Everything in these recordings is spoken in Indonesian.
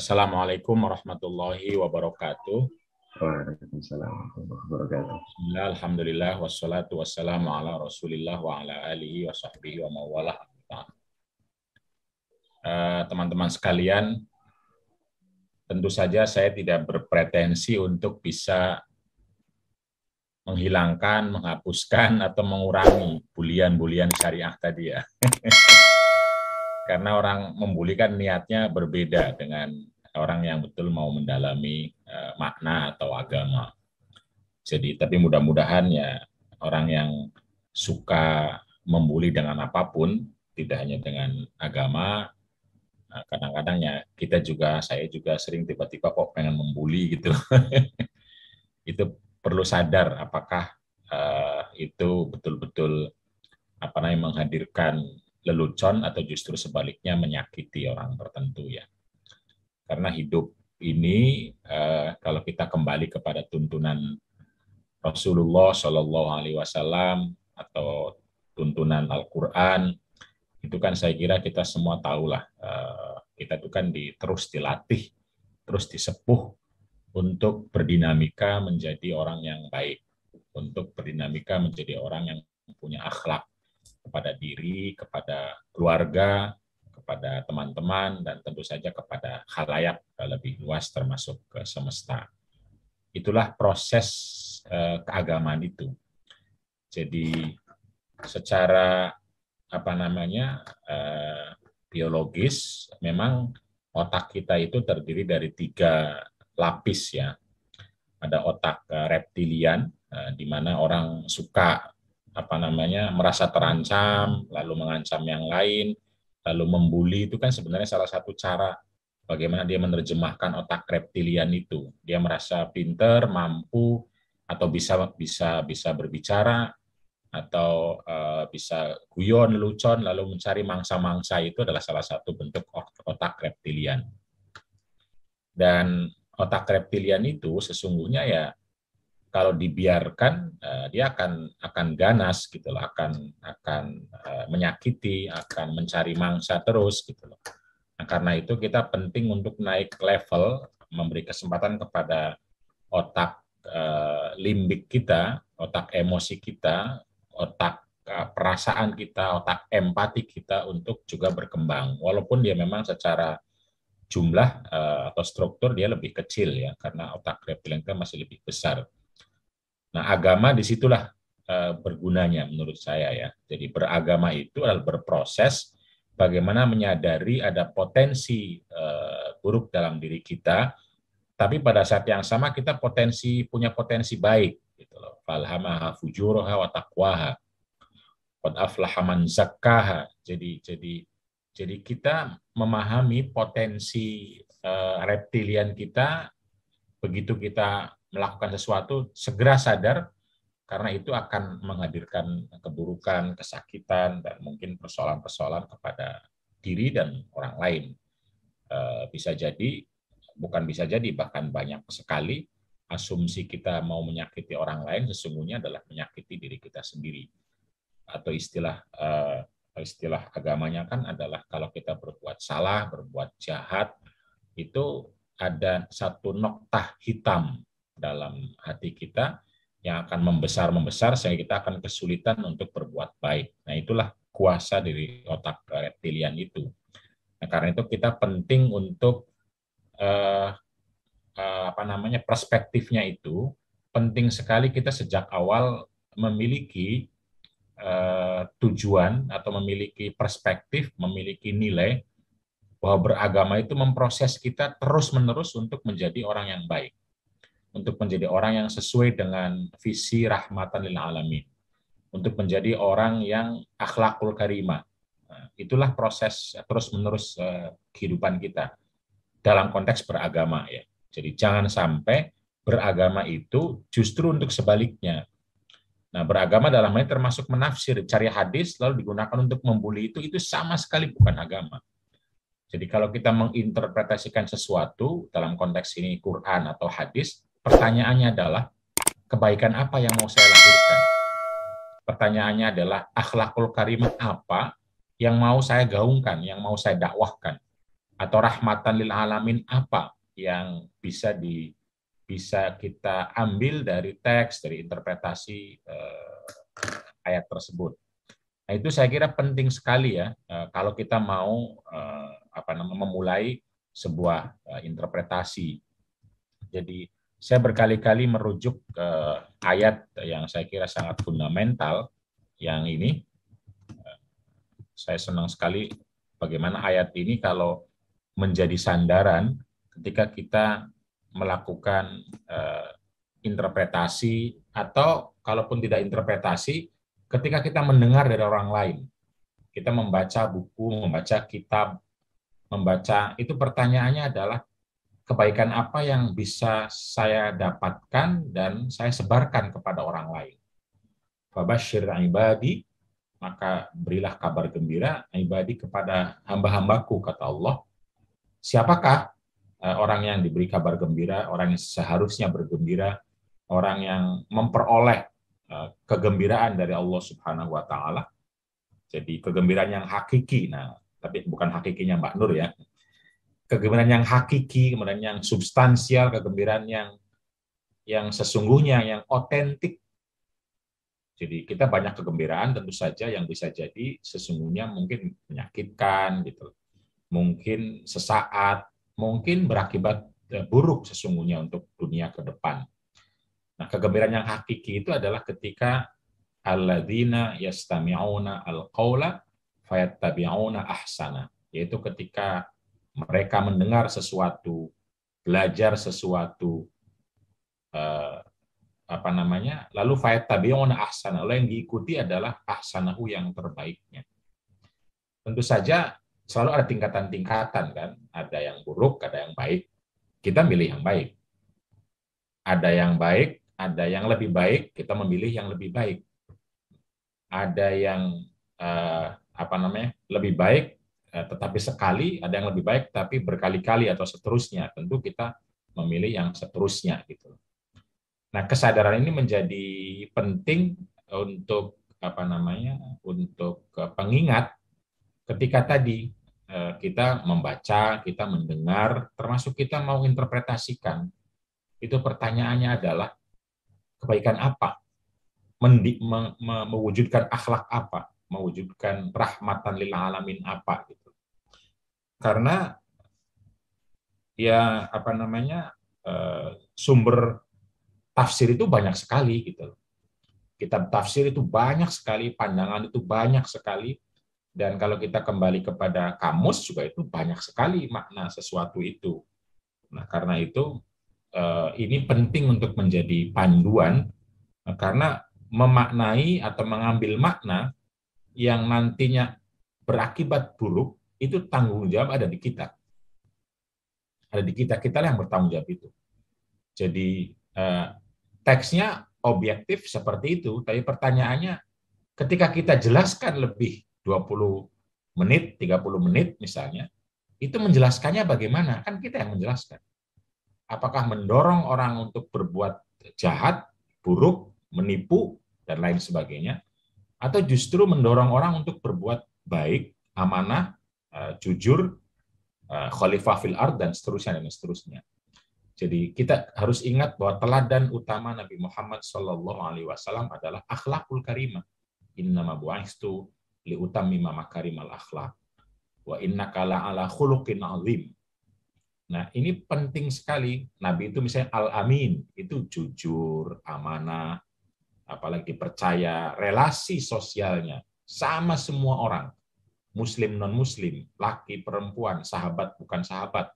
Assalamualaikum warahmatullahi wabarakatuh. Waalaikumsalam warahmatullahi wabarakatuh. Bismillah, alhamdulillah, wassalatu wassalamu ala rasulillah wa ala alihi wa sahbihi wa mawalah. Teman-teman sekalian, tentu saja saya tidak berpretensi untuk bisa menghilangkan, menghapuskan, atau mengurangi bulian-bulian syariah tadi ya. Karena orang membuli kan niatnya berbeda dengan orang yang betul mau mendalami makna atau agama. Jadi, tapi mudah-mudahan ya orang yang suka membuli dengan apapun, tidak hanya dengan agama, kadang-kadang ya kita juga, saya juga sering tiba-tiba kok pengen membuli gitu. Itu perlu sadar apakah itu betul-betul apa namanya menghadirkan lelucon atau justru sebaliknya menyakiti orang tertentu ya. Karena hidup ini kalau kita kembali kepada tuntunan Rasulullah Shallallahu Alaihi Wasallam atau tuntunan Al-Quran, itu kan saya kira kita semua tahulah, kita itu kan terus dilatih, terus disepuh untuk berdinamika menjadi orang yang baik, untuk berdinamika menjadi orang yang punya akhlak kepada diri, kepada keluarga, kepada teman-teman, dan tentu saja kepada khalayak lebih luas termasuk ke semesta. Itulah proses keagamaan itu. Jadi secara apa namanya biologis memang otak kita itu terdiri dari 3 lapis ya. Ada otak reptilian di mana orang suka apa namanya merasa terancam lalu mengancam yang lain, lalu membuli. Itu kan sebenarnya salah satu cara bagaimana dia menerjemahkan otak reptilian itu. Dia merasa pinter, mampu, atau bisa berbicara, atau bisa guyon, lelucon, lalu mencari mangsa-mangsa. Itu adalah salah satu bentuk otak reptilian. Dan otak reptilian itu sesungguhnya ya kalau dibiarkan dia akan ganas gitu loh, akan menyakiti, akan mencari mangsa terus gitu loh. Nah, karena itu kita penting untuk naik level, memberi kesempatan kepada otak limbik kita, otak emosi kita, otak perasaan kita, otak empati kita untuk juga berkembang. Walaupun dia memang secara jumlah atau struktur dia lebih kecil ya, karena otak reptilian kita masih lebih besar. Nah, agama disitulah bergunanya menurut saya ya. Jadi beragama itu adalah berproses bagaimana menyadari ada potensi buruk dalam diri kita, tapi pada saat yang sama kita punya potensi baik gitu loh. Falhamaha fujuraha wa taqwaha. Qad aflaha man zakkaha. Jadi kita memahami potensi reptilian kita, begitu kita melakukan sesuatu segera sadar, karena itu akan menghadirkan keburukan, kesakitan, dan mungkin persoalan-persoalan kepada diri dan orang lain. Bisa jadi, bukan bisa jadi, bahkan banyak sekali asumsi kita mau menyakiti orang lain sesungguhnya adalah menyakiti diri kita sendiri. Atau istilah agamanya kan adalah kalau kita berbuat salah, berbuat jahat, itu ada satu noktah hitam dalam hati kita yang akan membesar sehingga kita akan kesulitan untuk berbuat baik. Nah, itulah kuasa dari otak reptilian itu. Nah, karena itu kita penting untuk apa namanya perspektifnya itu penting sekali kita sejak awal memiliki tujuan atau memiliki perspektif, memiliki nilai bahwa beragama itu memproses kita terus-menerus untuk menjadi orang yang baik, untuk menjadi orang yang sesuai dengan visi rahmatan lil alamin, untuk menjadi orang yang akhlakul karimah. Nah, itulah proses terus-menerus kehidupan kita dalam konteks beragama ya. Jadi jangan sampai beragama itu justru untuk sebaliknya. Nah, beragama dalam hal ini termasuk menafsir, cari hadis lalu digunakan untuk membuli, itu sama sekali bukan agama. Jadi kalau kita menginterpretasikan sesuatu dalam konteks ini Quran atau hadis, pertanyaannya adalah kebaikan apa yang mau saya lahirkan? Pertanyaannya adalah akhlakul karimah apa yang mau saya gaungkan, yang mau saya dakwahkan? atau rahmatan lil alamin apa yang bisa kita ambil dari teks, dari interpretasi ayat tersebut. Nah, itu saya kira penting sekali ya kalau kita mau memulai sebuah interpretasi. Jadi saya berkali-kali merujuk ke ayat yang saya kira sangat fundamental yang ini. Saya senang sekali bagaimana ayat ini kalau menjadi sandaran ketika kita melakukan interpretasi, atau kalaupun tidak interpretasi, ketika kita mendengar dari orang lain. Kita membaca buku, membaca kitab, membaca, itu pertanyaannya adalah kebaikan apa yang bisa saya dapatkan dan saya sebarkan kepada orang lain. Fabasyir ibadi, maka berilah kabar gembira ibadi kepada hamba-hambaku, kata Allah. Siapakah orang yang diberi kabar gembira, orang yang seharusnya bergembira, orang yang memperoleh kegembiraan dari Allah Subhanahu wa taala. Jadi kegembiraan yang hakiki. Nah, tapi bukan hakikinya Mbak Nur ya. Kegembiraan yang hakiki, kemudian yang substansial, kegembiraan yang sesungguhnya, yang otentik. Jadi kita banyak kegembiraan tentu saja yang bisa jadi sesungguhnya mungkin menyakitkan gitu. Mungkin sesaat, mungkin berakibat buruk sesungguhnya untuk dunia ke depan. Nah, kegembiraan yang hakiki itu adalah ketika alladzina yastami'una al-qaula fayattabi'una ahsana, yaitu ketika mereka mendengar sesuatu, belajar sesuatu, lalu fayattabi'una ahsana, lalu yang diikuti adalah ahsanahu, yang terbaiknya. Tentu saja selalu ada tingkatan-tingkatan kan, ada yang buruk, ada yang baik. Kita milih yang baik. Ada yang baik, ada yang lebih baik, kita memilih yang lebih baik. Ada yang lebih baik tetapi sekali, ada yang lebih baik tapi berkali-kali atau seterusnya. Tentu kita memilih yang seterusnya gitu. Nah, kesadaran ini menjadi penting untuk untuk pengingat ketika tadi kita membaca, kita mendengar, termasuk kita mau interpretasikan. Itu pertanyaannya adalah kebaikan apa? Mewujudkan akhlak apa? Mewujudkan rahmatan lil alamin apa gitu. Karena ya sumber tafsir itu banyak sekali gitu. Kitab tafsir itu banyak sekali, pandangan itu banyak sekali, dan kalau kita kembali kepada kamus juga itu banyak sekali makna sesuatu itu. Nah, karena itu ini penting untuk menjadi panduan, karena memaknai atau mengambil makna yang nantinya berakibat buruk itu tanggung jawab ada di kita. Ada di kita, kita yang bertanggung jawab itu. Jadi teksnya objektif seperti itu, tapi pertanyaannya ketika kita jelaskan lebih 20 menit, 30 menit misalnya, itu menjelaskannya bagaimana? Kan kita yang menjelaskan. Apakah mendorong orang untuk berbuat jahat, buruk, menipu, dan lain sebagainya, atau justru mendorong orang untuk berbuat baik, amanah, jujur, khalifah fil ard, dan seterusnya, dan seterusnya. Jadi kita harus ingat bahwa teladan utama Nabi Muhammad SAW adalah akhlakul karimah. Innama bu'istu liutammima makarimal akhlak. Wa innaka la'ala khuluqin azim. Nah, ini penting sekali. Nabi itu misalnya al-amin, itu jujur, amanah, apalagi percaya, relasi sosialnya sama semua orang. Muslim, non-muslim, laki, perempuan, sahabat, bukan sahabat,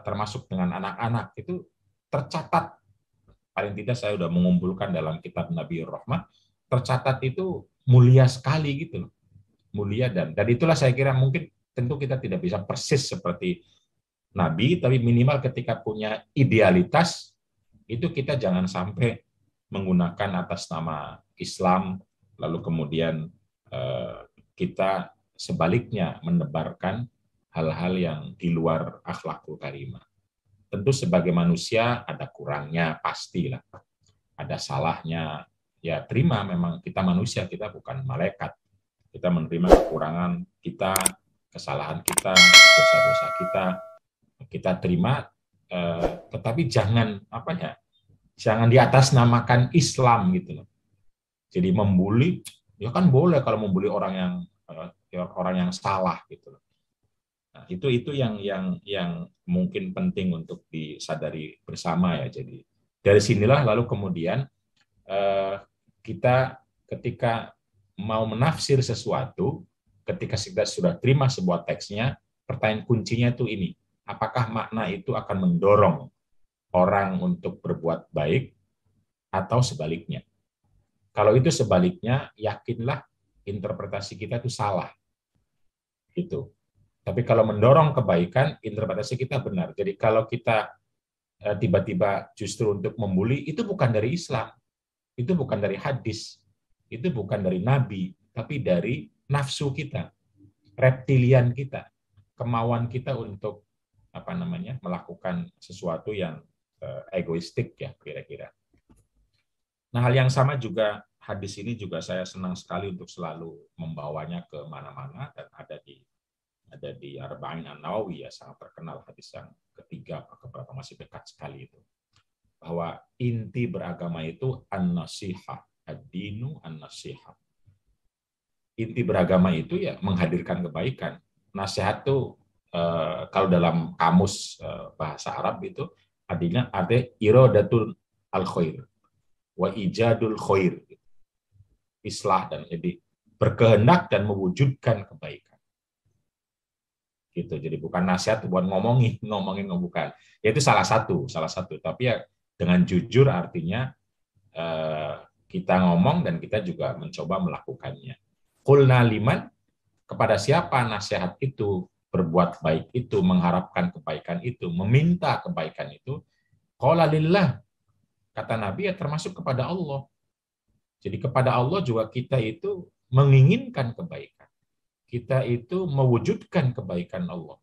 termasuk dengan anak-anak, itu tercatat. Paling tidak saya sudah mengumpulkan dalam kitab Nabiur Rahmah, tercatat itu mulia sekali gitu. Mulia, dan itulah saya kira mungkin tentu kita tidak bisa persis seperti Nabi, tapi minimal ketika punya idealitas, itu kita jangan sampai menggunakan atas nama Islam, lalu kemudian kita sebaliknya menebarkan hal-hal yang di luar akhlakul karimah. Tentu sebagai manusia ada kurangnya, pastilah. Ada salahnya, ya terima, memang kita manusia, kita bukan malaikat. Kita menerima kekurangan kita, kesalahan kita, dosa-dosa kita terima, tetapi jangan jangan di atas namakan Islam gitu loh. Jadi membuli, ya kan boleh kalau membuli orang yang salah gitu loh. Nah, itu yang mungkin penting untuk disadari bersama ya. Jadi dari sinilah lalu kemudian kita ketika mau menafsir sesuatu, ketika kita sudah terima sebuah teksnya, pertanyaan kuncinya itu ini, apakah makna itu akan mendorong orang untuk berbuat baik atau sebaliknya? Kalau itu sebaliknya, yakinlah interpretasi kita itu salah. Gitu. Tapi kalau mendorong kebaikan, interpretasi kita benar. Jadi kalau kita tiba-tiba justru untuk membuli, itu bukan dari Islam, itu bukan dari hadis, itu bukan dari Nabi, tapi dari nafsu kita, reptilian kita, kemauan kita untuk melakukan sesuatu yang egoistik ya kira-kira. Nah, hal yang sama juga hadis ini juga saya senang sekali untuk selalu membawanya ke mana-mana, dan ada di Arba'in An-Nawawi ya, sangat terkenal hadis yang ketiga atau keberapa, masih dekat sekali itu. Bahwa inti beragama itu an-nasihah, ad-dinu an-nasihah. Inti beragama itu ya menghadirkan kebaikan. Nasihat itu kalau dalam kamus bahasa Arab itu artinya iradatul al-khair wa ijadul khair. Islah, dan jadi berkehendak dan mewujudkan kebaikan. Gitu. Jadi bukan nasihat buat ngomongin bukan. Ya itu salah satu. Tapi ya dengan jujur artinya kita ngomong dan kita juga mencoba melakukannya. Qulna liman, kepada siapa nasihat itu, berbuat baik itu, mengharapkan kebaikan itu, meminta kebaikan itu. Qala lillah, kata Nabi ya termasuk kepada Allah. Jadi kepada Allah juga kita itu menginginkan kebaikan. Kita itu mewujudkan kebaikan Allah.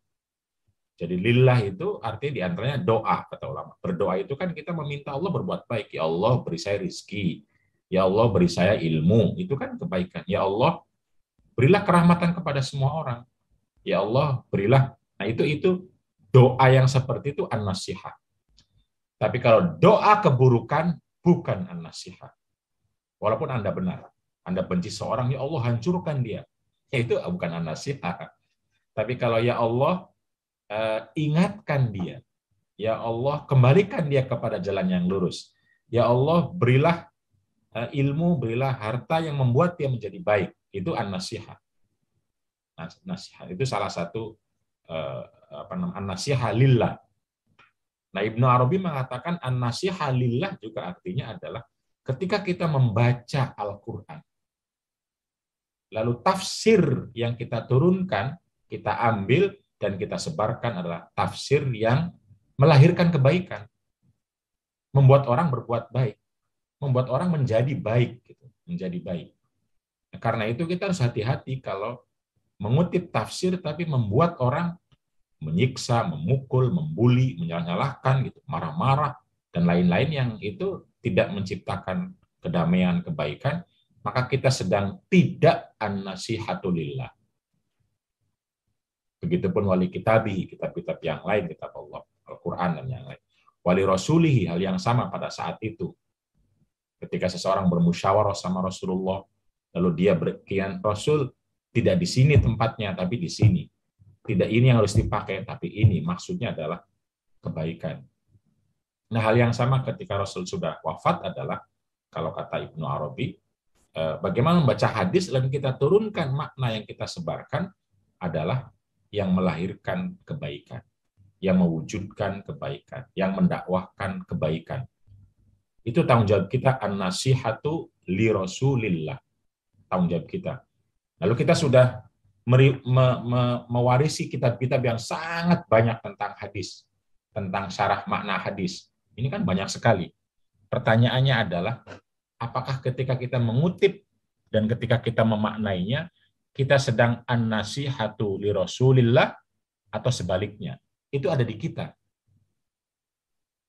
Jadi lillah itu artinya diantaranya doa, kata ulama. Berdoa itu kan kita meminta Allah berbuat baik. Ya Allah beri saya rizki. Ya Allah beri saya ilmu. Itu kan kebaikan. Ya Allah berilah kerahmatan kepada semua orang. Ya Allah berilah. Nah itu doa yang seperti itu an-nasihah. Tapi kalau doa keburukan bukan an-nasihah. Walaupun Anda benar, Anda benci seorang, ya Allah hancurkan dia. Ya itu bukan an-nasihah. Tapi kalau ya Allah ingatkan dia, ya Allah kembalikan dia kepada jalan yang lurus. Ya Allah berilah ilmu, berilah harta yang membuat dia menjadi baik. Itu an-nasihah. Nasihat itu salah satu an-nasihah lillah. Nah, Ibnu Arabi mengatakan an-nasihah lillah juga artinya adalah ketika kita membaca Al-Quran, lalu tafsir yang kita turunkan, kita ambil dan kita sebarkan adalah tafsir yang melahirkan kebaikan, membuat orang berbuat baik, membuat orang menjadi baik, gitu, menjadi baik. Nah, karena itu kita harus hati-hati kalau mengutip tafsir tapi membuat orang menyiksa, memukul, membuli, menyalahkan, gitu, marah-marah dan lain-lain yang itu tidak menciptakan kedamaian, kebaikan, maka kita sedang tidak an-nasihatulillah. Begitupun wali kitabihi, kitab-kitab yang lain, kitab Allah, Al-Quran dan yang lain. Wali rasulihi, hal yang sama pada saat itu. Ketika seseorang bermusyawarah sama Rasulullah, lalu dia berkian, Rasul tidak di sini tempatnya, tapi di sini. Tidak ini yang harus dipakai, tapi ini. Maksudnya adalah kebaikan. Nah, hal yang sama ketika Rasul sudah wafat adalah, kalau kata Ibnu Arabi, bagaimana membaca hadis dan kita turunkan makna yang kita sebarkan adalah yang melahirkan kebaikan, yang mewujudkan kebaikan, yang mendakwahkan kebaikan. Itu tanggung jawab kita, an-nasihatu li Rasulillah. Tanggung jawab kita. Lalu kita sudah mewarisi kitab-kitab yang sangat banyak tentang hadis, tentang syarah makna hadis. Ini kan banyak sekali. Pertanyaannya adalah, apakah ketika kita mengutip dan ketika kita memaknainya, kita sedang an-nasihatu li Rasulillah atau sebaliknya? Itu ada di kita.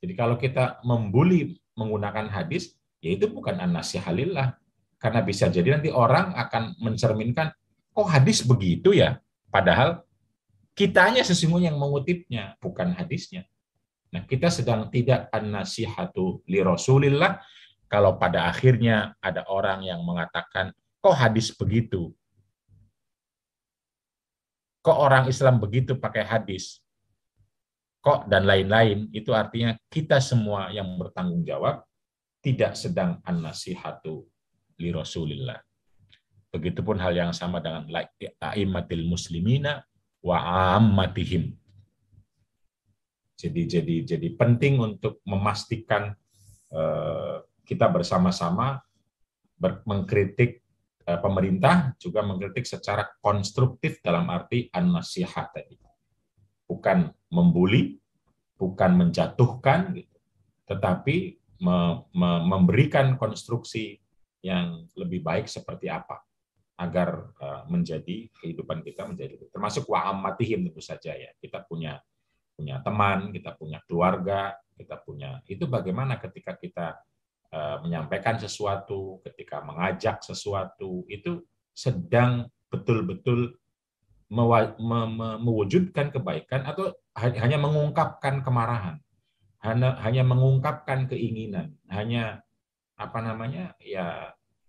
Jadi kalau kita membuli menggunakan hadis, ya itu bukan an-nasihah lillah. Karena bisa jadi nanti orang akan mencerminkan, kok hadis begitu ya? Padahal Kitanya sesungguhnya yang mengutipnya, bukan hadisnya. Nah, kita sedang tidak an-nasihatu li Rasulillah kalau pada akhirnya ada orang yang mengatakan, kok hadis begitu? Kok orang Islam begitu pakai hadis? Kok dan lain-lain, itu artinya kita semua yang bertanggung jawab tidak sedang an-nasihatu li Rasulillah. Begitupun hal yang sama dengan a'immatil muslimina wa ammatihim. Jadi penting untuk memastikan kita bersama-sama mengkritik pemerintah, juga mengkritik secara konstruktif dalam arti an-nasihat tadi. Bukan membuli, bukan menjatuhkan, gitu, tetapi memberikan konstruksi yang lebih baik seperti apa agar menjadi kehidupan kita menjadi termasuk wa ammatihim tentu saja ya. Kita punya teman, kita punya keluarga, kita punya itu bagaimana ketika kita menyampaikan sesuatu, ketika mengajak sesuatu, itu sedang betul-betul mewujudkan kebaikan atau hanya mengungkapkan kemarahan, hanya mengungkapkan keinginan, hanya apa namanya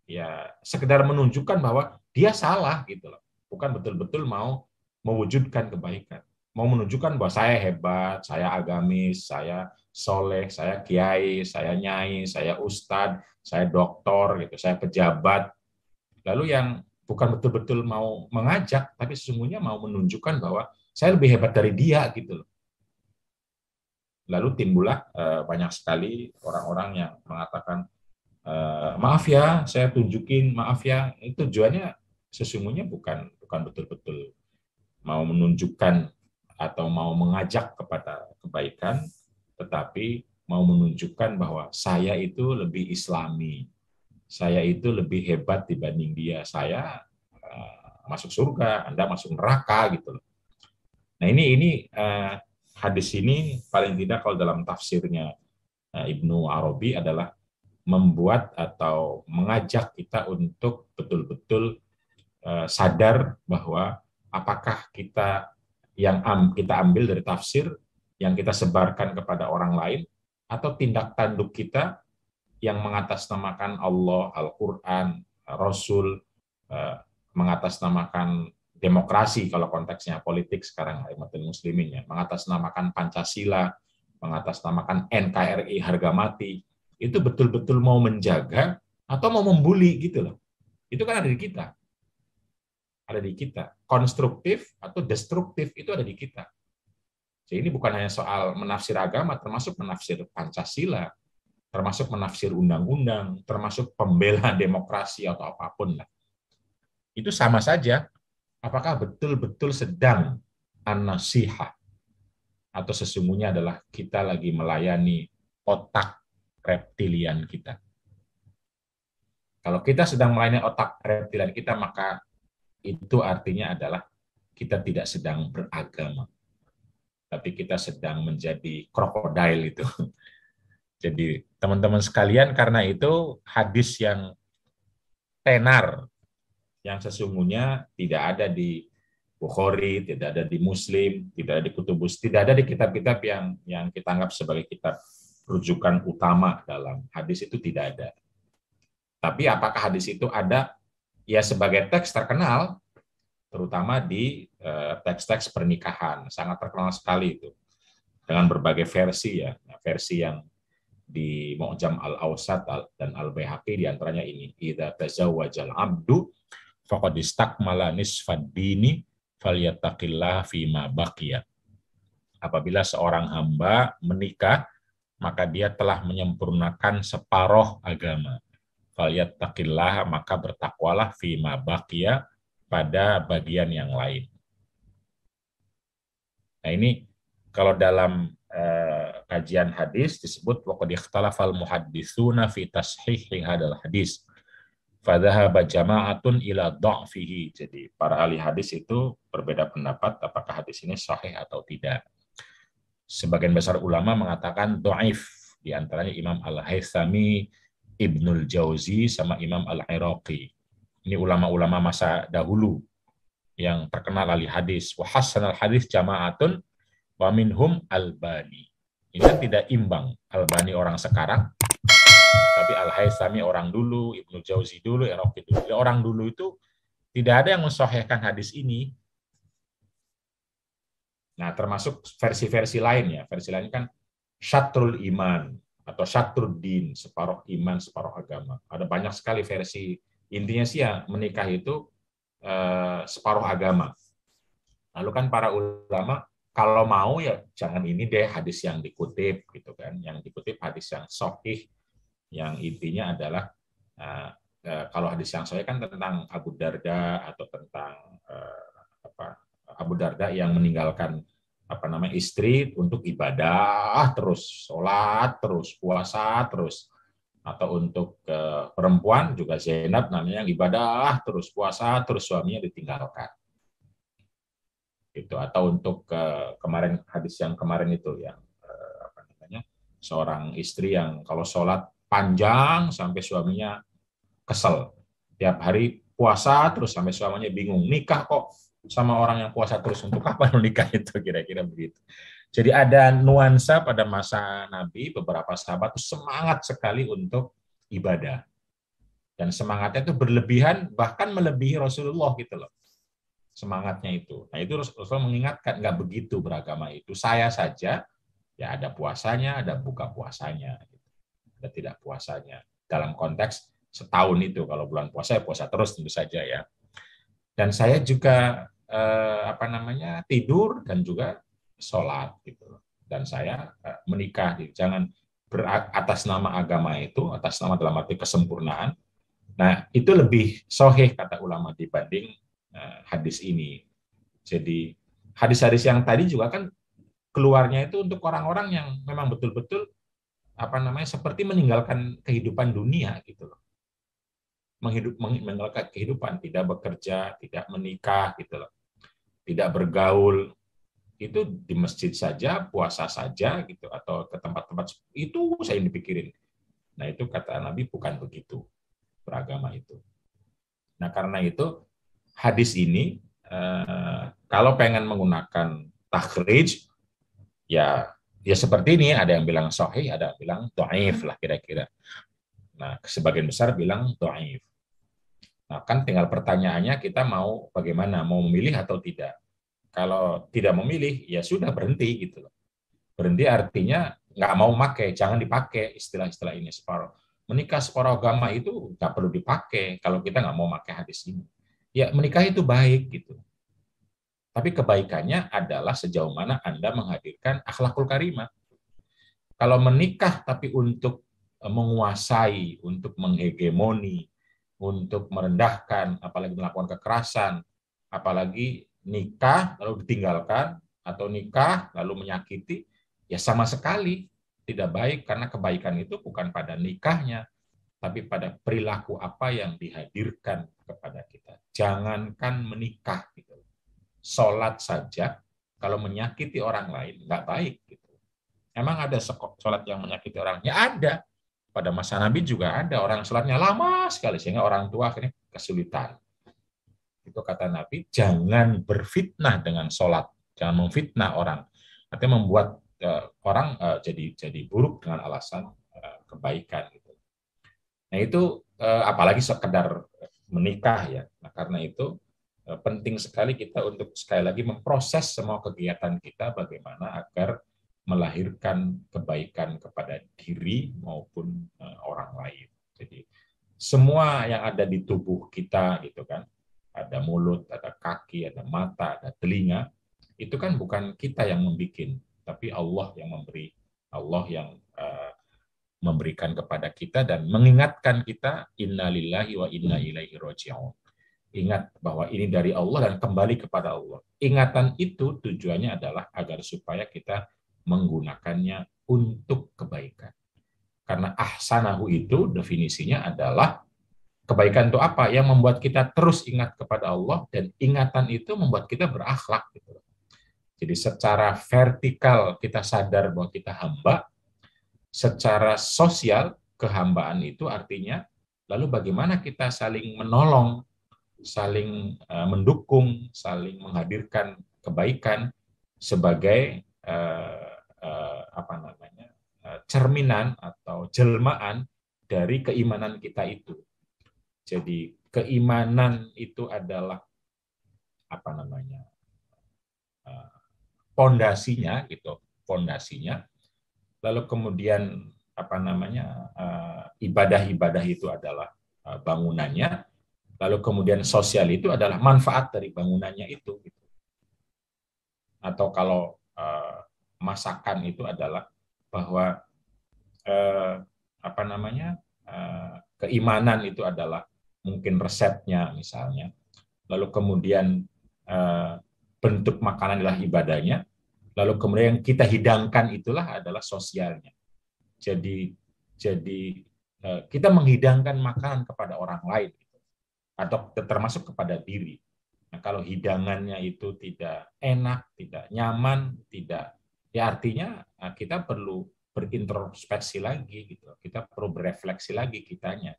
ya sekedar menunjukkan bahwa dia salah gitu loh, bukan betul-betul mau mewujudkan kebaikan, mau menunjukkan bahwa saya hebat, saya agamis, saya soleh, saya kiai, saya nyai, saya ustadz, saya doktor gitu, saya pejabat, lalu yang bukan betul-betul mau mengajak, tapi sesungguhnya mau menunjukkan bahwa saya lebih hebat dari dia gitu loh. Lalu timbullah banyak sekali orang-orang yang mengatakan maaf ya, saya tunjukin, maaf ya, itu tujuannya sesungguhnya bukan betul-betul mau menunjukkan atau mau mengajak kepada kebaikan, tetapi mau menunjukkan bahwa saya itu lebih islami, saya itu lebih hebat dibanding dia, saya masuk surga, Anda masuk neraka gitu loh. Nah ini hadis ini paling tidak kalau dalam tafsirnya Ibnu Arabi adalah membuat atau mengajak kita untuk betul-betul sadar bahwa apakah kita yang kita ambil dari tafsir yang kita sebarkan kepada orang lain atau tindak tanduk kita yang mengatasnamakan Allah, Al-Quran, Rasul, mengatasnamakan demokrasi kalau konteksnya politik sekarang umatul muslimin ya, mengatasnamakan Pancasila, mengatasnamakan NKRI harga mati, itu betul-betul mau menjaga atau mau membuli gitu loh. Itu kan ada di kita. Ada di kita. Konstruktif atau destruktif itu ada di kita. Jadi ini bukan hanya soal menafsir agama, termasuk menafsir Pancasila, termasuk menafsir undang-undang, termasuk pembela demokrasi atau apapun lah. Itu sama saja. Apakah betul-betul sedang an-nasihah atau sesungguhnya adalah kita lagi melayani otak reptilian kita. Kalau kita sedang melayani otak reptilian kita, maka itu artinya adalah kita tidak sedang beragama, tapi kita sedang menjadi krokodil itu. Jadi teman-teman sekalian, karena itu hadis yang tenar, yang sesungguhnya tidak ada di Bukhari, tidak ada di Muslim, tidak ada di Kutubus, tidak ada di kitab-kitab yang kita anggap sebagai kitab rujukan utama dalam hadis itu tidak ada. Tapi apakah hadis itu ada? Ya sebagai teks terkenal, terutama di teks-teks pernikahan, sangat terkenal sekali itu dengan berbagai versi ya, versi yang di Mu'jam Al-Awsat dan Al-Baihaqi diantaranya ini, idza tazawwajal abdu faqad istakmala nisfad dini falyattaqillah fima baqiya. Apabila seorang hamba menikah, maka dia telah menyempurnakan separuh agama. Falyattaqillah, maka bertakwalah fima baqiya, pada bagian yang lain. Nah ini kalau dalam kajian hadis disebut waqad ikhtalafal muhadditsuna fi tashihi hadzal hadis. Fadhahaba jama'atun ila dha'fihi. Jadi para ahli hadis itu berbeda pendapat apakah hadis ini sahih atau tidak. Sebagian besar ulama mengatakan dhaif, di antaranya Imam Al-Haythami, Ibnul Jauzi sama Imam Al-Iraqi. Ini ulama-ulama masa dahulu. yang terkenal ahli hadis. Wa hasanal hadis jama'atun wa minhum Albani. Ini kan tidak imbang. Albani orang sekarang, tapi Al-Haythami orang dulu, Ibnu Jauzi dulu, Iraqi dulu. Orang dulu itu tidak ada yang mensahihkan hadis ini. Nah, termasuk versi-versi lainnya. Versi lain kan syatrul iman atau syatrul din, separuh iman, separuh agama. Ada banyak sekali versi. Intinya sih ya menikah itu separuh agama. Lalu kan para ulama kalau mau ya jangan ini deh hadis yang dikutip gitu kan. Yang dikutip hadis yang sahih, yang intinya adalah kalau hadis yang sahih kan tentang Abu Darda atau tentang Abu Darda yang meninggalkan istri untuk ibadah terus, sholat terus, puasa terus, atau untuk perempuan juga Zainab namanya yang ibadah terus, puasa terus, suaminya ditinggalkan gitu. Atau untuk kemarin hadis yang kemarin itu yang seorang istri yang kalau sholat panjang sampai suaminya kesel, tiap hari puasa terus sampai suaminya bingung, nikah kok sama orang yang puasa terus, untuk apa nikah itu, kira-kira begitu. Jadi ada nuansa pada masa Nabi, beberapa sahabat itu semangat sekali untuk ibadah. Dan semangatnya itu berlebihan, bahkan melebihi Rasulullah gitu loh. Semangatnya itu. Nah itu Rasulullah mengingatkan, nggak begitu beragama itu. Saya saja, ya ada puasanya, ada buka puasanya. Ada tidak puasanya. Dalam konteks setahun itu, kalau bulan puasa, ya puasa terus tentu saja ya. Dan saya juga tidur dan juga sholat gitu. Dan saya menikah, jangan atas nama agama itu, atas nama dalam arti kesempurnaan. Nah itu lebih sahih kata ulama dibanding hadis ini. Jadi hadis-hadis yang tadi juga kan keluarnya itu untuk orang-orang yang memang betul-betul seperti meninggalkan kehidupan dunia gitu loh. Meninggalkan kehidupan, tidak bekerja, tidak menikah gitu loh. Tidak bergaul, itu di masjid saja, puasa saja gitu, atau ke tempat-tempat itu saya dipikirin. Nah itu kata Nabi bukan begitu beragama itu. Nah karena itu hadis ini kalau pengen menggunakan takhrij ya seperti ini, ada yang bilang sahih, ada yang bilang dhaif lah kira-kira. Nah sebagian besar bilang dhaif. Nah, kan tinggal pertanyaannya kita mau bagaimana, mau memilih atau tidak. Kalau tidak memilih, ya sudah berhenti gitu loh. Berhenti artinya nggak mau pakai, jangan dipakai istilah-istilah ini. Menikah separuh agama itu nggak perlu dipakai kalau kita nggak mau pakai hadis ini. Ya menikah itu baik gitu. Tapi kebaikannya adalah sejauh mana Anda menghadirkan akhlakul karimah. Kalau menikah tapi untuk menguasai, untuk menghegemoni, untuk merendahkan, apalagi melakukan kekerasan, apalagi nikah lalu ditinggalkan, atau nikah lalu menyakiti, ya sama sekali tidak baik, karena kebaikan itu bukan pada nikahnya, tapi pada perilaku apa yang dihadirkan kepada kita. Jangankan menikah, gitu. Sholat saja, kalau menyakiti orang lain, nggak baik. Gitu. Emang ada sholat yang menyakiti orang? Ya ada. Pada masa Nabi juga ada orang sholatnya lama sekali sehingga orang tua akhirnya kesulitan. Itu kata Nabi, jangan berfitnah dengan sholat, jangan memfitnah orang, artinya membuat orang jadi buruk dengan alasan kebaikan. Gitu. Nah itu apalagi sekedar menikah ya. Nah karena itu penting sekali kita untuk sekali lagi memproses semua kegiatan kita bagaimana agar melahirkan kebaikan kepada diri maupun orang lain. Jadi semua yang ada di tubuh kita gitu kan, ada mulut, ada kaki, ada mata, ada telinga, itu kan bukan kita yang membuat, tapi Allah yang memberi, Allah yang memberikan kepada kita dan mengingatkan kita, innalillahi wa inna ilaihi raji'un. Ingat bahwa ini dari Allah dan kembali kepada Allah. Ingatan itu tujuannya adalah agar supaya kita menggunakannya untuk kebaikan. Karena ahsanahu itu definisinya adalah kebaikan itu apa? Yang membuat kita terus ingat kepada Allah, dan ingatan itu membuat kita berakhlak. Gitu. Jadi secara vertikal kita sadar bahwa kita hamba, secara sosial kehambaan itu artinya lalu bagaimana kita saling menolong, saling mendukung, saling menghadirkan kebaikan sebagai cerminan atau jelmaan dari keimanan kita itu. Jadi keimanan itu adalah pondasinya gitu, pondasinya. Lalu kemudian ibadah-ibadah itu adalah bangunannya. Lalu kemudian sosial itu adalah manfaat dari bangunannya itu. Gitu. Atau kalau masakan itu adalah bahwa keimanan itu adalah mungkin resepnya misalnya. Lalu kemudian bentuk makanan adalah ibadahnya. Lalu kemudian yang kita hidangkan itulah adalah sosialnya. Jadi kita menghidangkan makanan kepada orang lain atau termasuk kepada diri. Nah, kalau hidangannya itu tidak enak, tidak nyaman, ya artinya kita perlu berintrospeksi lagi gitu. Kita perlu berefleksi lagi kitanya.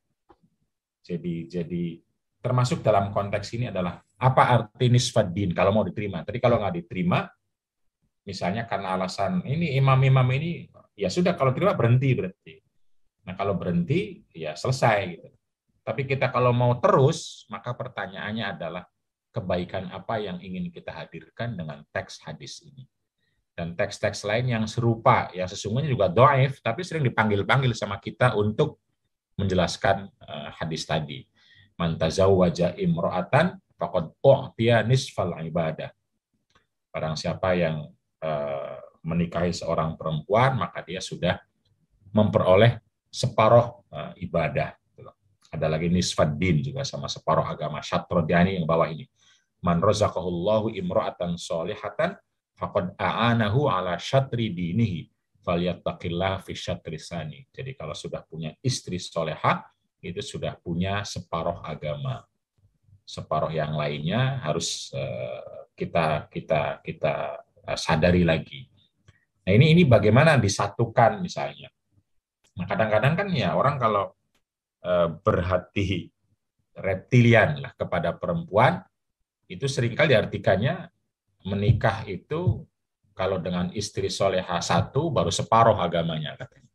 Jadi termasuk dalam konteks ini adalah apa arti nisfaddin kalau mau diterima. Tadi kalau nggak diterima, misalnya karena alasan ini imam-imam ini, ya sudah kalau terima berhenti. Nah kalau berhenti, ya selesai gitu. Tapi kita kalau mau terus, maka pertanyaannya adalah kebaikan apa yang ingin kita hadirkan dengan teks hadis ini. Dan teks-teks lain yang serupa, yang sesungguhnya juga dhaif, tapi sering dipanggil-panggil sama kita untuk menjelaskan hadis tadi. Man tazawwaja imra'atan faqad u'tiya nisfal ibadah. Barang siapa yang menikahi seorang perempuan, maka dia sudah memperoleh separuh ibadah. Ada lagi nisfaddin juga sama separuh agama. Syatrodiani yang bawah ini. Man razaqahullahu imra'atan sholihatan faqad a'anahu ala syatri dinihi falyattaqillah fi syatri sani. Jadi kalau sudah punya istri solehah, itu sudah punya separuh agama. Separuh yang lainnya harus kita sadari lagi. Nah ini bagaimana disatukan misalnya. Nah kadang-kadang kan ya orang kalau berhati reptilian lah kepada perempuan, itu seringkali diartikannya menikah itu kalau dengan istri solehah satu baru separuh agamanya katanya.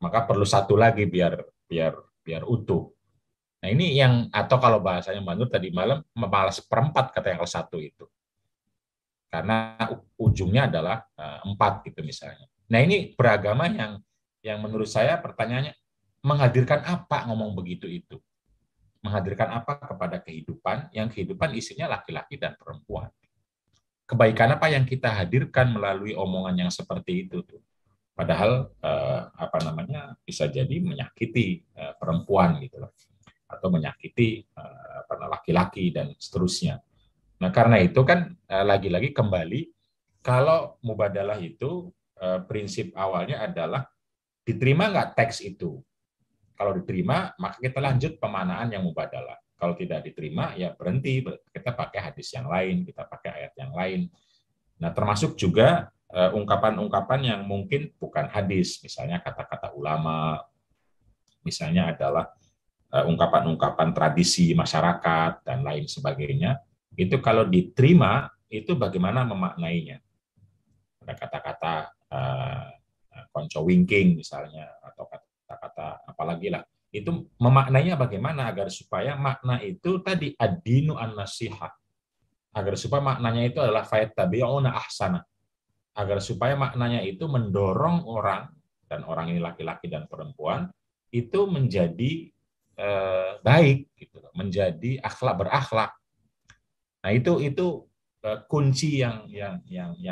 Maka perlu satu lagi biar utuh. Nah ini yang, atau kalau bahasanya Mbak Nur tadi malam, malah seperempat kata yang satu itu. Karena ujungnya adalah 4 gitu misalnya. Nah ini beragama yang menurut saya pertanyaannya, menghadirkan apa ngomong begitu itu? Menghadirkan apa kepada kehidupan, yang kehidupan isinya laki-laki dan perempuan. Kebaikan apa yang kita hadirkan melalui omongan yang seperti itu tuh. Padahal bisa jadi menyakiti perempuan gitu loh, atau menyakiti laki-laki dan seterusnya. Nah karena itu kan lagi-lagi kembali, kalau mubadalah itu prinsip awalnya adalah diterima nggak teks itu. Kalau diterima, maka kita lanjut pemanaan yang mubadalah. Kalau tidak diterima, ya berhenti. Kita pakai hadis yang lain, kita pakai ayat yang lain. Nah, termasuk juga ungkapan-ungkapan yang mungkin bukan hadis. Misalnya kata-kata ulama, misalnya adalah ungkapan-ungkapan tradisi masyarakat, dan lain sebagainya. Itu kalau diterima, itu bagaimana memaknainya. Ada kata-kata konco winking misalnya, atau kata-kata apalagi lah, itu memaknainya bagaimana agar supaya makna itu tadi ad-dinu an-nasihah, agar supaya maknanya itu adalah fayattabi'una ahsana, agar supaya maknanya itu mendorong orang, dan orang ini laki-laki dan perempuan, itu menjadi baik gitu, menjadi berakhlak. Nah itu kunci yang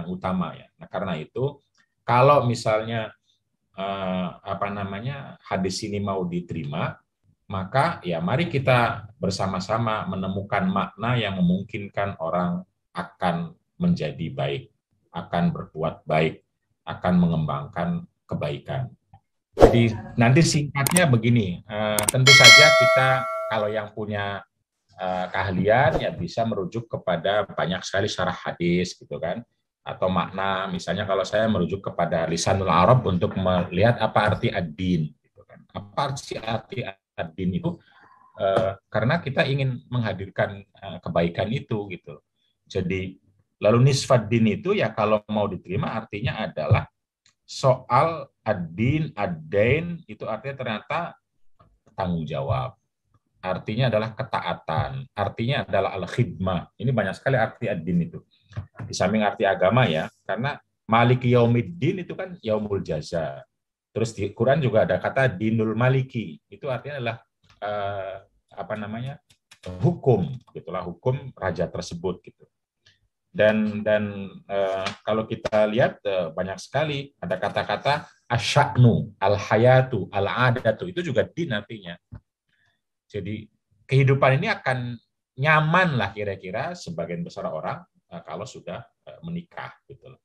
utama ya. Nah karena itu kalau misalnya hadis ini mau diterima, maka ya mari kita bersama-sama menemukan makna yang memungkinkan orang akan menjadi baik, akan berbuat baik, akan mengembangkan kebaikan. Jadi nanti singkatnya begini, tentu saja kita kalau yang punya keahlian ya bisa merujuk kepada banyak sekali syarah hadis gitu kan, atau makna, misalnya kalau saya merujuk kepada Lisanul Arab untuk melihat apa arti ad-din gitu kan. Apa arti ad-din itu? karena kita ingin menghadirkan kebaikan itu gitu. Jadi lalu nisfad din itu ya kalau mau diterima artinya adalah soal ad-din, ad-dain itu artinya ternyata tanggung jawab. Artinya adalah ketaatan, artinya adalah al-khidmah. Ini banyak sekali arti ad-din itu. Di samping arti agama ya, karena Maliki Yaumiddin itu kan yaumul jaza. Terus di Quran juga ada kata dinul maliki. Itu artinya adalah apa namanya? Hukum, gitulah hukum raja tersebut gitu. Dan kalau kita lihat banyak sekali ada kata-kata asya'nu, al-hayatu, al-adatu, itu juga din artinya. Jadi kehidupan ini akan nyaman lah kira-kira sebagian besar orang kalau sudah menikah gitu loh.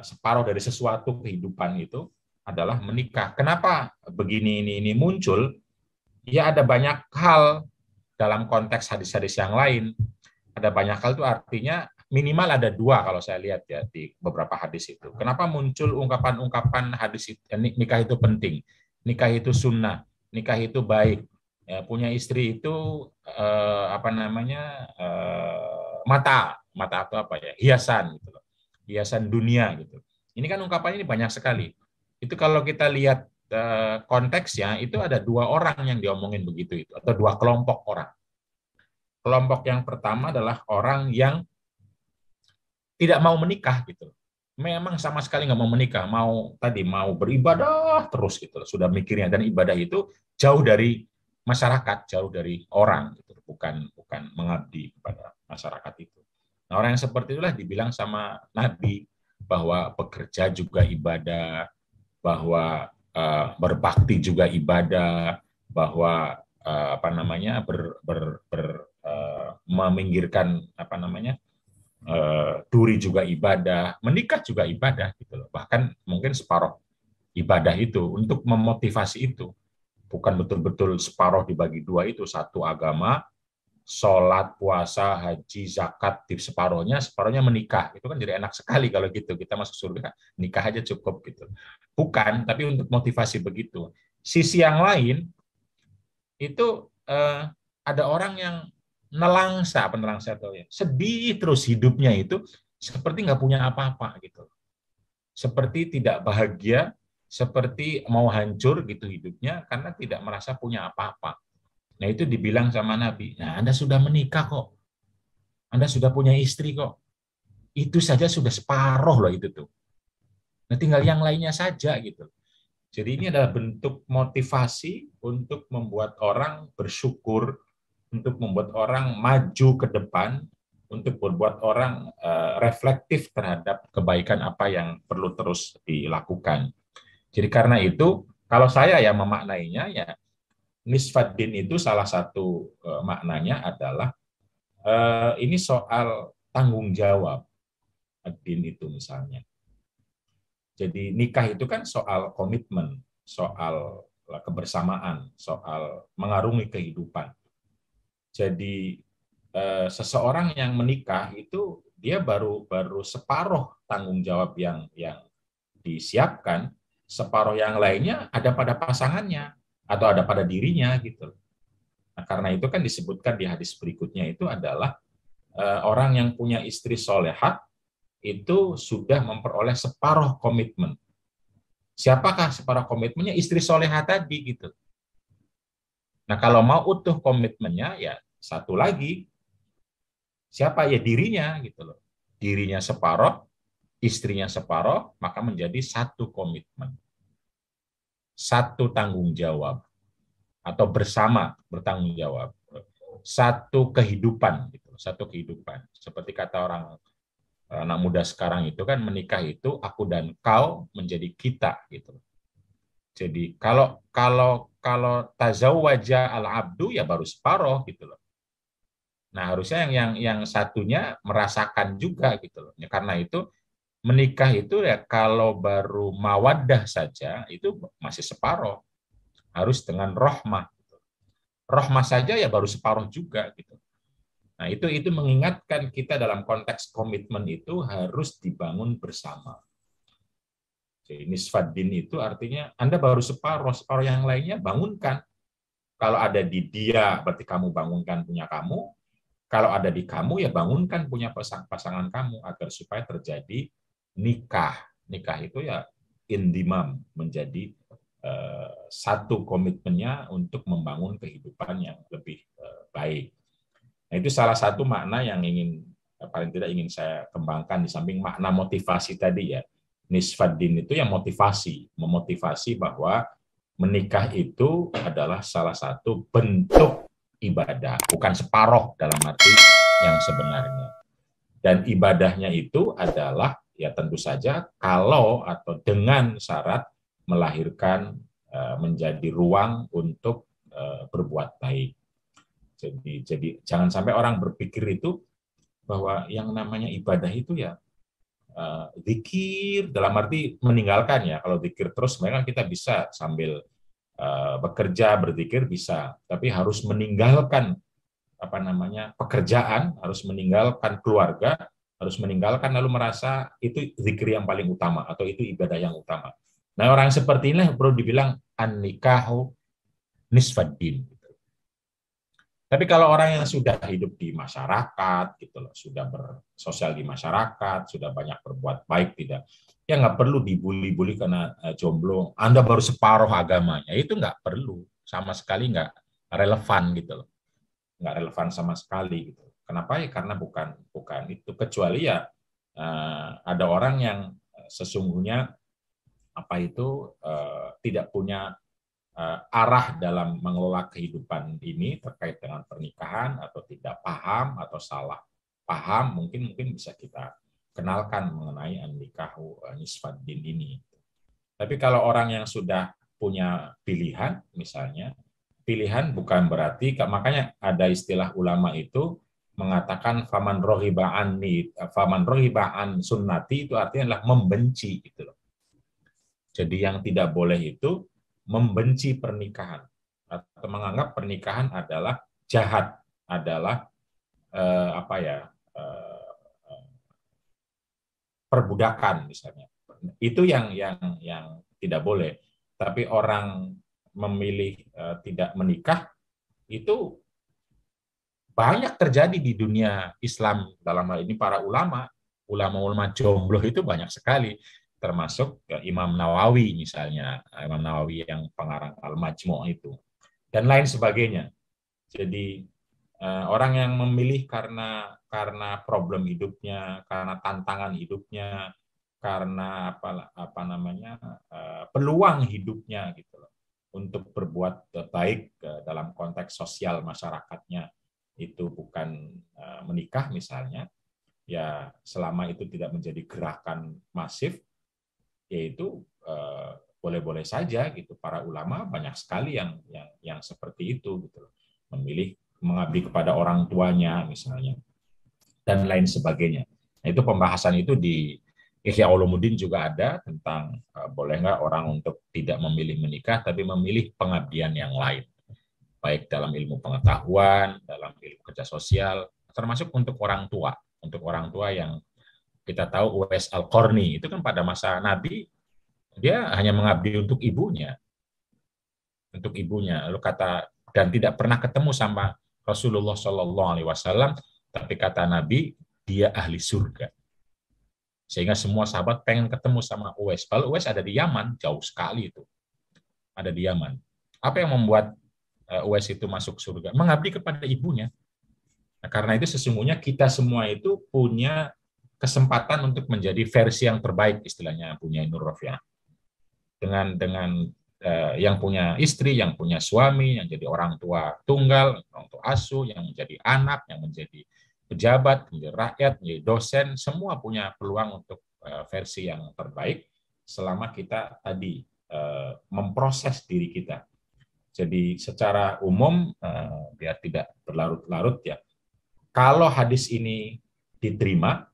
Separuh dari sesuatu kehidupan itu adalah menikah. Kenapa begini ini muncul? Ya ada banyak hal dalam konteks hadis-hadis yang lain. Ada banyak hal itu artinya minimal ada dua kalau saya lihat ya di beberapa hadis itu. Kenapa muncul ungkapan-ungkapan hadis nikah itu penting, nikah itu sunnah, nikah itu baik, ya, punya istri itu apa namanya mata atau apa ya hiasan gitu loh, hiasan dunia gitu. Ini kan ungkapannya ini banyak sekali. Itu kalau kita lihat konteksnya itu ada dua orang yang diomongin begitu itu atau dua kelompok orang. Kelompok yang pertama adalah orang yang tidak mau menikah gitu. Memang sama sekali nggak mau menikah, mau beribadah terus gitu. Sudah mikirnya dan ibadah itu jauh dari masyarakat, jauh dari orang gitu. Bukan mengabdi kepada masyarakat itu. Nah, orang yang seperti itulah dibilang sama Nabi bahwa bekerja juga ibadah, bahwa berbakti juga ibadah, bahwa apa namanya meminggirkan apa namanya duri juga ibadah, menikah juga ibadah gitu loh. Bahkan mungkin separuh ibadah itu untuk memotivasi itu. Bukan betul-betul separuh dibagi dua itu, satu agama, sholat, puasa, haji, zakat, di separuhnya menikah. Itu kan jadi enak sekali kalau gitu. Kita masuk surga, nikah aja cukup gitu. Bukan, tapi untuk motivasi begitu. Sisi yang lain, itu ada orang yang penelangsa atau ya, sedih terus hidupnya itu seperti nggak punya apa-apa gitu, seperti tidak bahagia, seperti mau hancur gitu hidupnya karena tidak merasa punya apa-apa. Nah itu dibilang sama Nabi, nah Anda sudah menikah kok, Anda sudah punya istri kok, itu saja sudah separuh loh itu tuh. Nah tinggal yang lainnya saja gitu. Jadi ini adalah bentuk motivasi untuk membuat orang bersyukur, untuk membuat orang maju ke depan, untuk membuat orang reflektif terhadap kebaikan apa yang perlu terus dilakukan. Jadi karena itu, kalau saya ya memaknainya ya nisfad din itu salah satu maknanya adalah ini soal tanggung jawab din itu misalnya. Jadi nikah itu kan soal komitmen, soal kebersamaan, soal mengarungi kehidupan. Jadi seseorang yang menikah itu dia baru separuh tanggung jawab yang disiapkan, separuh yang lainnya ada pada pasangannya atau ada pada dirinya gitu. Nah, karena itu kan disebutkan di hadis berikutnya itu adalah orang yang punya istri solehah itu sudah memperoleh separuh komitmen. Siapakah separuh komitmennya? Istri solehah tadi gitu. Nah kalau mau utuh komitmennya ya satu lagi, siapa ya dirinya gitu loh. Dirinya separuh, istrinya separuh, maka menjadi satu komitmen. Satu tanggung jawab atau bersama bertanggung jawab. Satu kehidupan gitu, satu kehidupan. Seperti kata orang anak muda sekarang itu kan menikah itu aku dan kau menjadi kita gitu. Jadi kalau tazawwaja al-abdu ya baru separuh gitu loh. Nah, harusnya yang satunya merasakan juga gitu loh. Ya, karena itu menikah itu ya kalau baru mawaddah saja itu masih separuh. Harus dengan rohmah. Rohmah saja ya baru separuh juga gitu. Nah, itu mengingatkan kita dalam konteks komitmen itu harus dibangun bersama. Jadi nisfad din itu artinya Anda baru separuh yang lainnya bangunkan. Kalau ada di dia, berarti kamu bangunkan punya kamu. Kalau ada di kamu, ya bangunkan punya pasangan kamu agar supaya terjadi nikah. Nikah itu ya indimam, menjadi satu komitmennya untuk membangun kehidupan yang lebih baik. Nah, itu salah satu makna yang paling tidak ingin saya kembangkan di samping makna motivasi tadi ya. Nisfaddin itu yang memotivasi bahwa menikah itu adalah salah satu bentuk ibadah, bukan separoh dalam arti yang sebenarnya. Dan ibadahnya itu adalah ya tentu saja kalau atau dengan syarat melahirkan menjadi ruang untuk berbuat baik. Jadi jangan sampai orang berpikir itu bahwa yang namanya ibadah itu ya zikir dalam arti meninggalkan ya. Kalau zikir terus sebenarnya kita bisa sambil bekerja berzikir bisa, tapi harus meninggalkan apa namanya pekerjaan, harus meninggalkan keluarga, harus meninggalkan lalu merasa itu zikir yang paling utama atau itu ibadah yang utama. Nah, orang seperti ini perlu dibilang an-nikahu nisfaddin. Tapi kalau orang yang sudah hidup di masyarakat, gitu loh, sudah bersosial di masyarakat, sudah banyak berbuat baik, tidak, ya nggak perlu dibully-bully karena jomblo. Anda baru separuh agamanya, itu nggak perlu, sama sekali nggak relevan gitu loh, nggak relevan sama sekali gitu. Kenapa ya? Karena bukan itu. Kecuali ya ada orang yang sesungguhnya apa itu tidak punya arah dalam mengelola kehidupan ini terkait dengan pernikahan atau tidak paham atau salah paham, mungkin bisa kita kenalkan mengenai an-nikahu nisfaddin ini. Tapi kalau orang yang sudah punya pilihan, misalnya, pilihan bukan berarti, makanya ada istilah ulama itu mengatakan faman rohiba an sunnati, itu artinya adalah membenci gitu loh. Jadi yang tidak boleh itu membenci pernikahan atau menganggap pernikahan adalah jahat, adalah perbudakan misalnya. Itu yang tidak boleh. Tapi orang memilih tidak menikah itu banyak terjadi di dunia Islam. Dalam hal ini para ulama jomblo itu banyak sekali, termasuk Imam Nawawi misalnya, Imam Nawawi yang pengarang Al-Majmu' itu, dan lain sebagainya. Jadi orang yang memilih karena problem hidupnya, karena tantangan hidupnya, karena peluang hidupnya gitu loh, untuk berbuat baik dalam konteks sosial masyarakatnya, itu bukan menikah misalnya, ya selama itu tidak menjadi gerakan masif, yaitu boleh-boleh saja gitu. Para ulama banyak sekali yang seperti itu gitu, memilih mengabdi kepada orang tuanya misalnya, dan lain sebagainya. Nah, itu pembahasan itu di Ihya Ulumuddin juga ada tentang boleh nggak orang untuk tidak memilih menikah tapi memilih pengabdian yang lain, baik dalam ilmu pengetahuan, dalam ilmu kerja sosial, termasuk untuk orang tua yang kita tahu Uwais Al-Qarni itu kan pada masa Nabi dia hanya mengabdi untuk ibunya, lalu kata, dan tidak pernah ketemu sama Rasulullah Shallallahu Alaihi Wasallam, tapi kata Nabi dia ahli surga, sehingga semua sahabat pengen ketemu sama Uwais. Kalau Uwais ada di Yaman, jauh sekali itu, ada di Yaman. Apa yang membuat Uwais itu masuk surga? Mengabdi kepada ibunya. Nah, karena itu sesungguhnya kita semua itu punya kesempatan untuk menjadi versi yang terbaik, istilahnya punya Nur Rofiah. Dengan yang punya istri, yang punya suami, yang jadi orang tua tunggal, orang tua asuh, yang menjadi anak, yang menjadi pejabat, menjadi rakyat, menjadi dosen, semua punya peluang untuk versi yang terbaik selama kita tadi memproses diri kita. Jadi secara umum, biar tidak berlarut-larut ya, kalau hadis ini diterima,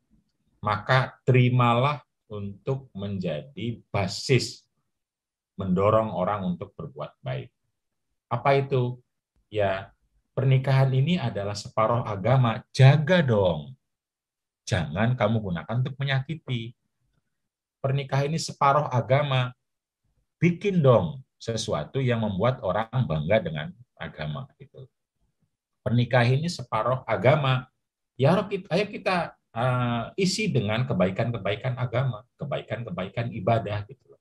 maka terimalah untuk menjadi basis mendorong orang untuk berbuat baik. Apa itu? Ya, pernikahan ini adalah separuh agama, jaga dong. Jangan kamu gunakan untuk menyakiti. Pernikahan ini separuh agama, bikin dong sesuatu yang membuat orang bangga dengan agama gitu. Pernikahan ini separuh agama. Ya, ayo kita isi dengan kebaikan-kebaikan agama, kebaikan-kebaikan ibadah gitu.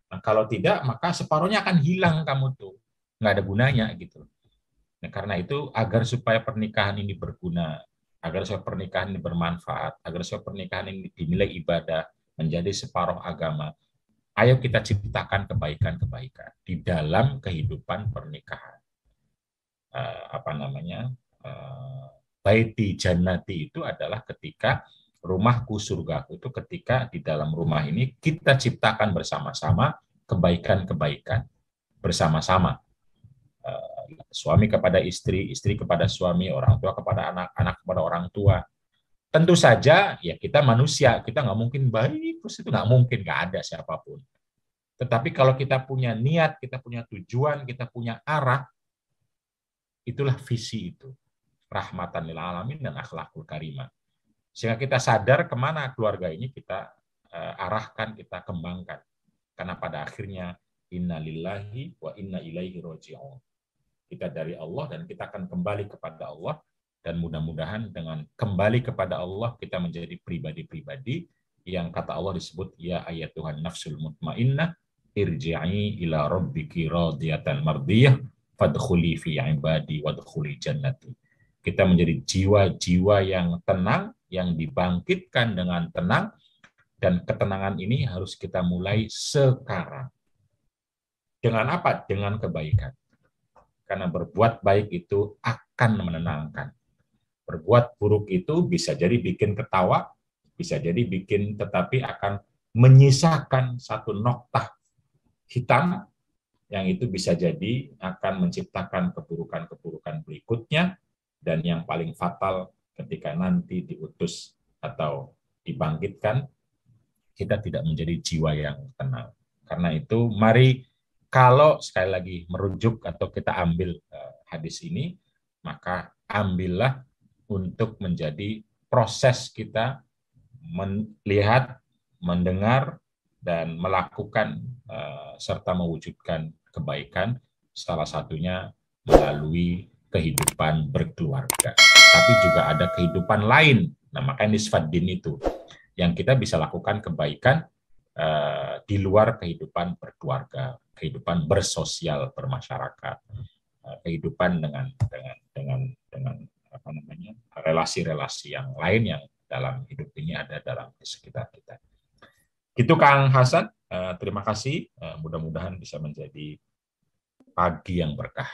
Nah, kalau tidak, maka separuhnya akan hilang kamu tuh. Nggak ada gunanya gitu. Nah, karena itu agar supaya pernikahan ini berguna, agar supaya pernikahan ini bermanfaat, agar supaya pernikahan ini dinilai ibadah, menjadi separuh agama, ayo kita ciptakan kebaikan-kebaikan di dalam kehidupan pernikahan. Apa namanya? Baiti jannati itu adalah ketika rumahku surgaku itu ketika di dalam rumah ini kita ciptakan bersama-sama kebaikan-kebaikan bersama-sama. Suami kepada istri, istri kepada suami, orang tua kepada anak, anak kepada orang tua. Tentu saja ya kita manusia, kita nggak mungkin baik, terus itu nggak mungkin, nggak ada siapapun. Tetapi kalau kita punya niat, kita punya tujuan, kita punya arah, itulah visi itu. Rahmatan lil alamin dan akhlakul karimah. Sehingga kita sadar kemana keluarga ini kita arahkan, kita kembangkan. Karena pada akhirnya inna lillahi wa inna ilaihi roji'un. Kita dari Allah dan kita akan kembali kepada Allah, dan mudah-mudahan dengan kembali kepada Allah kita menjadi pribadi-pribadi yang kata Allah disebut ya ayat Tuhan nafsul mutmainnah irji'i ila rabbiki radiyatan mardiyah fadkhuli fi ibadi wadkhuli jannati. Kita menjadi jiwa-jiwa yang tenang, yang dibangkitkan dengan tenang, dan ketenangan ini harus kita mulai sekarang. Dengan apa? Dengan kebaikan. Karena berbuat baik itu akan menenangkan. Berbuat buruk itu bisa jadi bikin ketawa, bisa jadi bikin, tetapi akan menyisakan satu noktah hitam yang itu bisa jadi akan menciptakan keburukan-keburukan berikutnya, dan yang paling fatal ketika nanti diutus atau dibangkitkan, kita tidak menjadi jiwa yang tenang. Karena itu mari, kalau sekali lagi merujuk atau kita ambil hadis ini, maka ambillah untuk menjadi proses kita melihat, mendengar, dan melakukan serta mewujudkan kebaikan, salah satunya melalui kehidupan berkeluarga. Tapi juga ada kehidupan lain, nah makanya nisfaddin itu, yang kita bisa lakukan kebaikan di luar kehidupan berkeluarga, kehidupan bersosial, bermasyarakat, kehidupan dengan apa namanya, relasi-relasi yang lain yang dalam hidup ini ada dalam sekitar kita. Gitu Kang Hasan, terima kasih. Mudah-mudahan bisa menjadi pagi yang berkah.